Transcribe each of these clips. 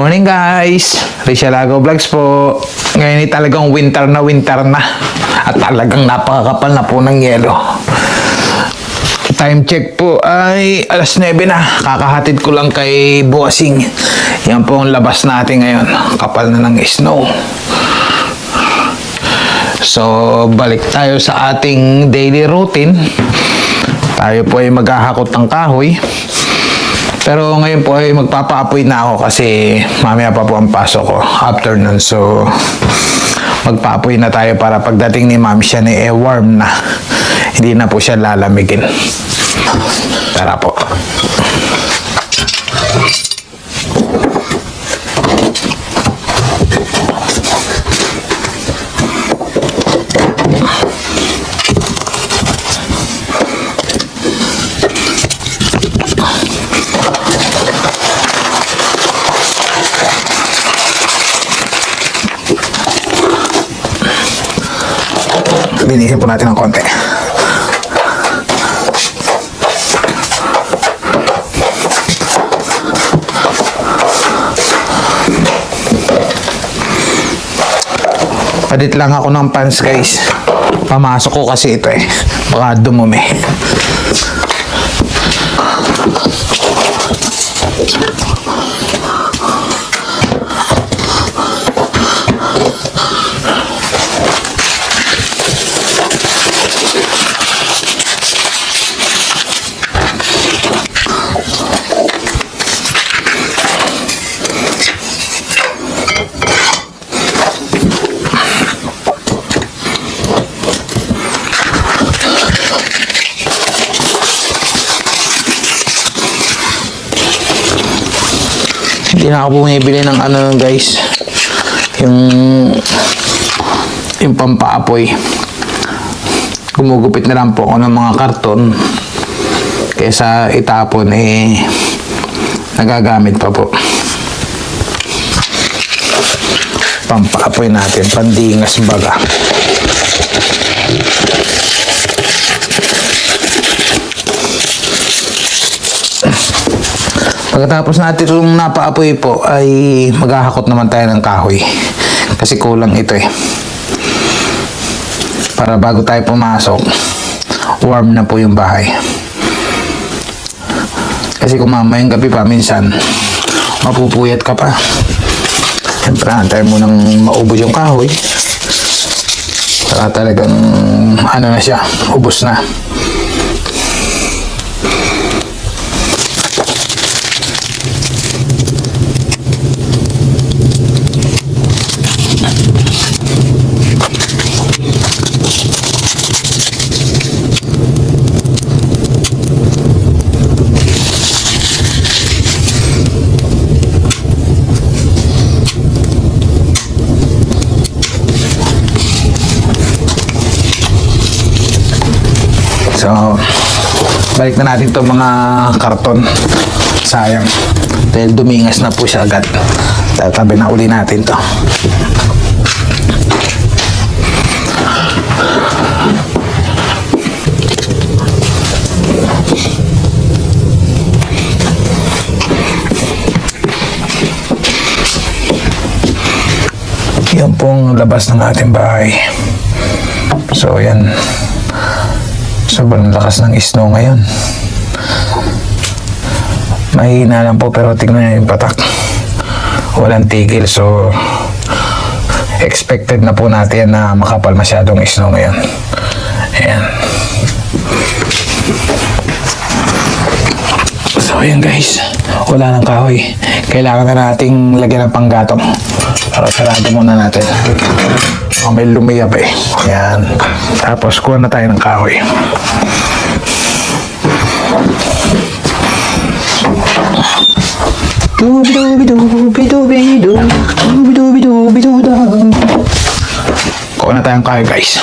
Morning guys! Rachel Lago Vlogs po. Ngayon ay talagang winter na at talagang napakakapal na po ng yelo. Time check po ay alas 9 na. Kakahatid ko lang kay Bossing. Yan po ang labas natin ngayon. Kapal na ng snow. So balik tayo sa ating daily routine. Tayo po ay maghahakot ng kahoy. Pero ngayon po ay magpapaapoy na ako kasi mamaya pa po ang pasok ko afternoon. So magpaapoy na tayo para pagdating ni Ma'am siya ni warm na. Hindi na po siya lalamigin. Tara po. Linisin po natin ng konti. Padit lang ako ng pants guys. Pamasok ko kasi ito eh. Baka dumumi. Hindi na ako bumibili ng ano guys, yung pampaapoy. Gumugupit na lang po ako ng mga karton kaysa itapon eh nagagamit pa po. Pampaapoy natin, pandingas baga. Pagkatapos natin itong napaapoy po ay maghahakot naman tayo ng kahoy kasi kulang ito eh, para bago tayo pumasok warm na po yung bahay. Kasi kung mamayang gabi pa minsan mapupuyat ka pa. Siyempre antay mo nang maubos yung kahoy para talagang ano na siya, ubos na. So, balik na natin itong mga karton. Sayang. Dahil dumingas na po siya agad. Tatabi na uli natin to. Yan pong labas ng ating bahay. So, yan. Sobrang lakas ng snow ngayon. Mahina lang po pero tignan nyo yung patak. Walang tigil, so expected na po natin na makapal masyadong snow ngayon. Ayan. So ayan guys, wala nang kahoy. Kailangan na nating lagyan ng panggatong. Para sarado muna natin. May lumiyab eh. Ayan. Tapos kuha na tayo ng kahoy. Kuha na tayong kahoy guys.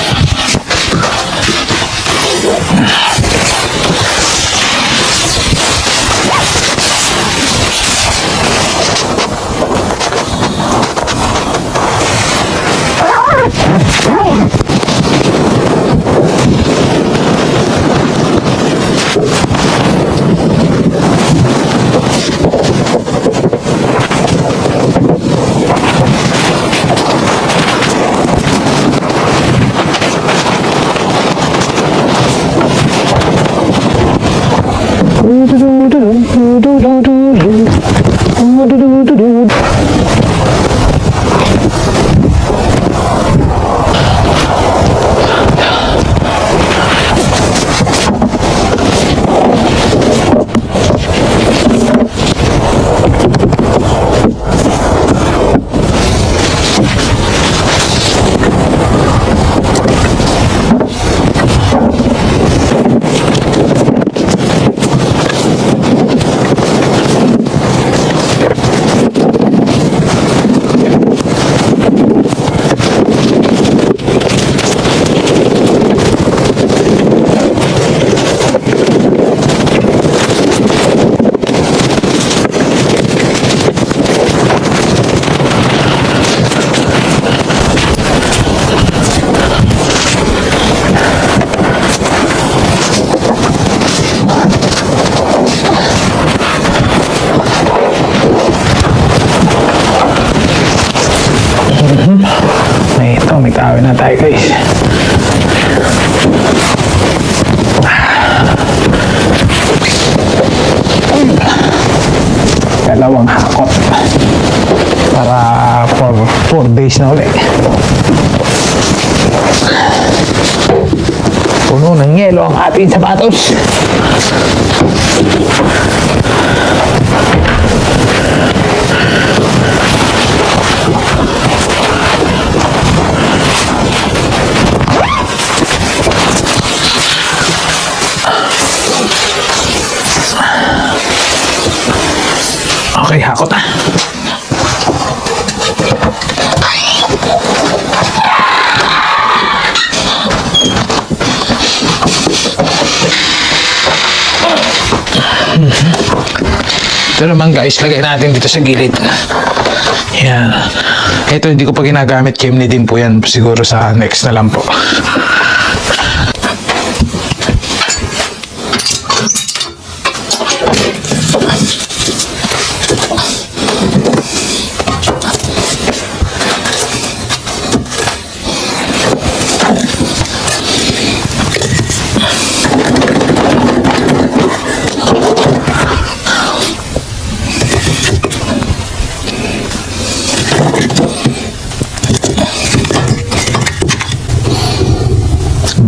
May tawin na tayo guys. Dalawang hakot para 4 days na ulit. Puno ng yelo ang ating sapatos. Okay, hakot na. Ito naman guys, lagay natin dito sa gilid. Yan. Ito hindi ko pa ginagamit, chimney din po yan. Siguro sa next na lang po.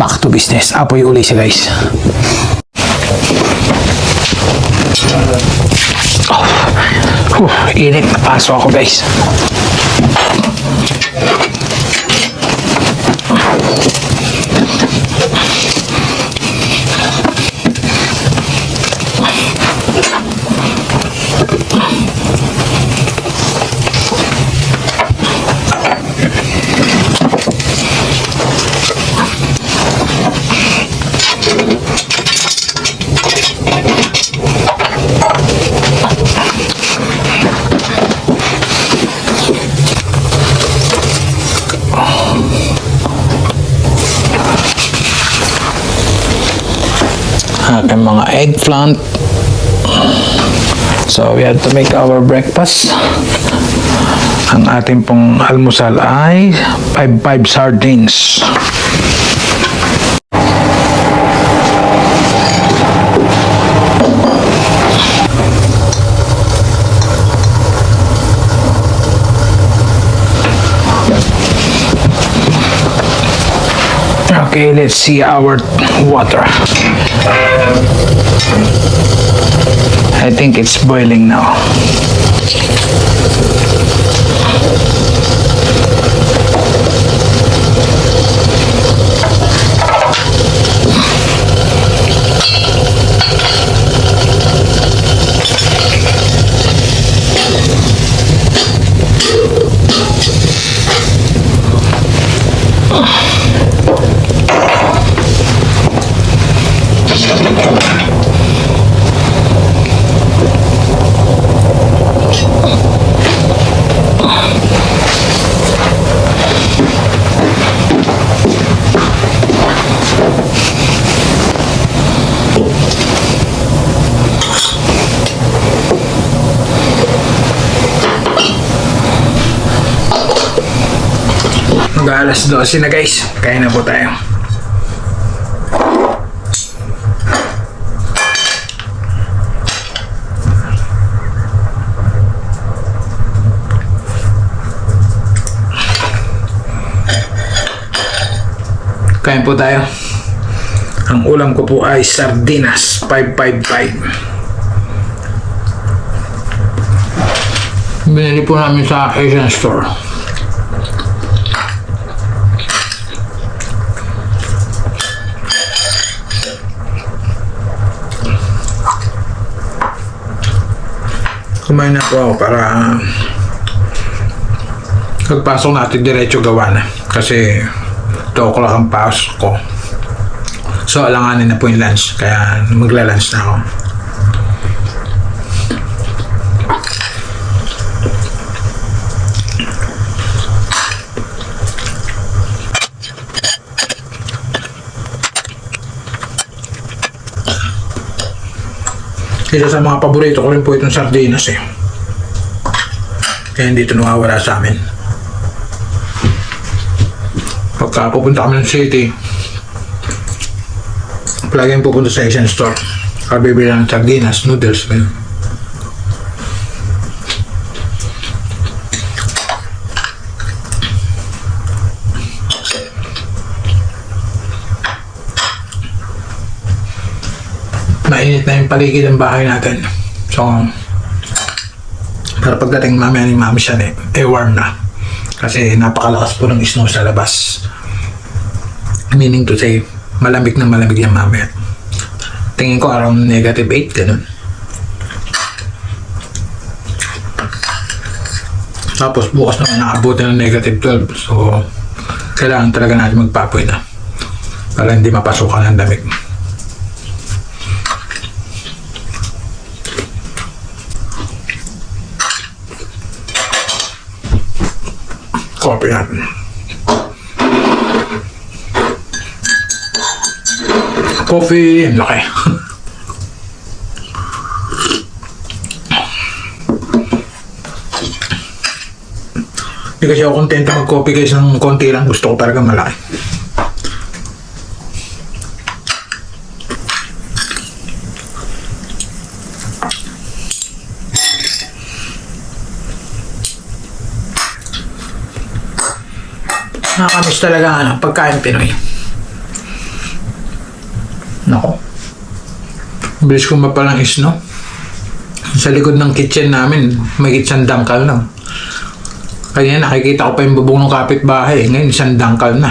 Back to business. Apoy uli siya guys. Init na paso ako guys. Aking mga eggplant. So we have to make our breakfast. Ang ating pong almusal ay 5 sardines. Okay, let's see our water. I think it's boiling now. Mag-alas 12 na guys. Kain na po tayo. Kain po tayo. Ang ulam ko po ay sardinas 555. Binili po namin sa Asian store. Kumain na po ako para pagpasok natin diretso gawa na. Kasi 2 o'clock ang pasok ko. So alanganin na po yung lunch. Kaya magla-lunch na ako. Isa sa mga paborito ko rin po itong sardinas eh. Kaya hindi ito nawawala sa amin. Pagka pupunta kami ng city, palagi pupunta sa Asian store. Bibili ng sardinas, noodles, ganun. Mainit na yung paligid ng bahay natin. So, para pagdating mamaya ni Mami siya warm na. Kasi napakalakas po ng snow sa labas. Meaning to say, malamig na malamig yan mamaya. Tingin ko around -8, ganun. Tapos bukas naman naabutin ng -12. So, kailangan talaga natin magpapoy na. Para hindi mapasukan ng damig. Coffee natin. Coffee, ang laki. Hindi kasi ako kontento mag-coffee guys ng konti lang. Gusto ko talaga malaki. Nakakamiss talaga pagkain Pinoy. Nako. Bilis ko mapalang isno. Sa likod ng kitchen namin, may isang dangkal lang. Kaya nakikita ko pa yung bubong ng kapitbahay. Ngayon, isang dangkal na.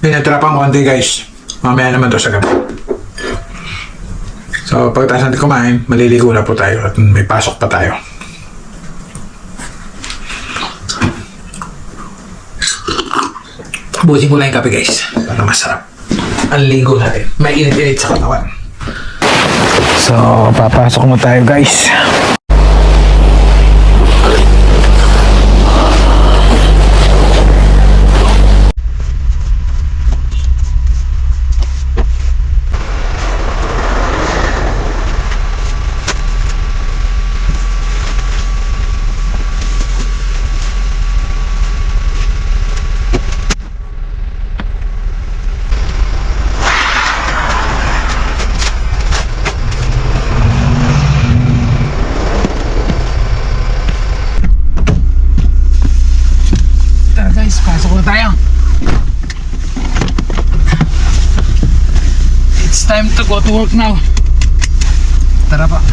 Pinatrapang konti guys. Mamaya naman to sa gabi. So pagkatapos natin kumain, maliligo na po tayo at may pasok pa tayo. Busin ko lang yung kape guys para masarap. Ang ligo natin. May init-init sa katawan. So papasok na tayo guys. Pasok na tayo. It's time to go to work now. Tara pa.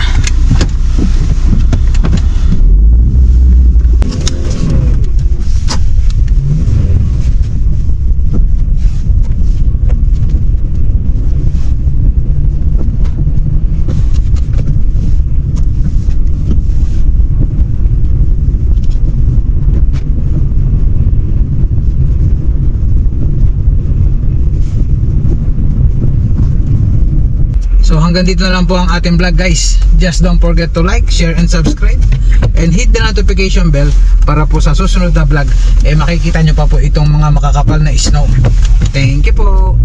So hanggang dito na lang po ang ating vlog guys. Just don't forget to like, share and subscribe and hit the notification bell para po sa susunod na vlog makikita nyo pa po itong mga makakapal na snow. Thank you po.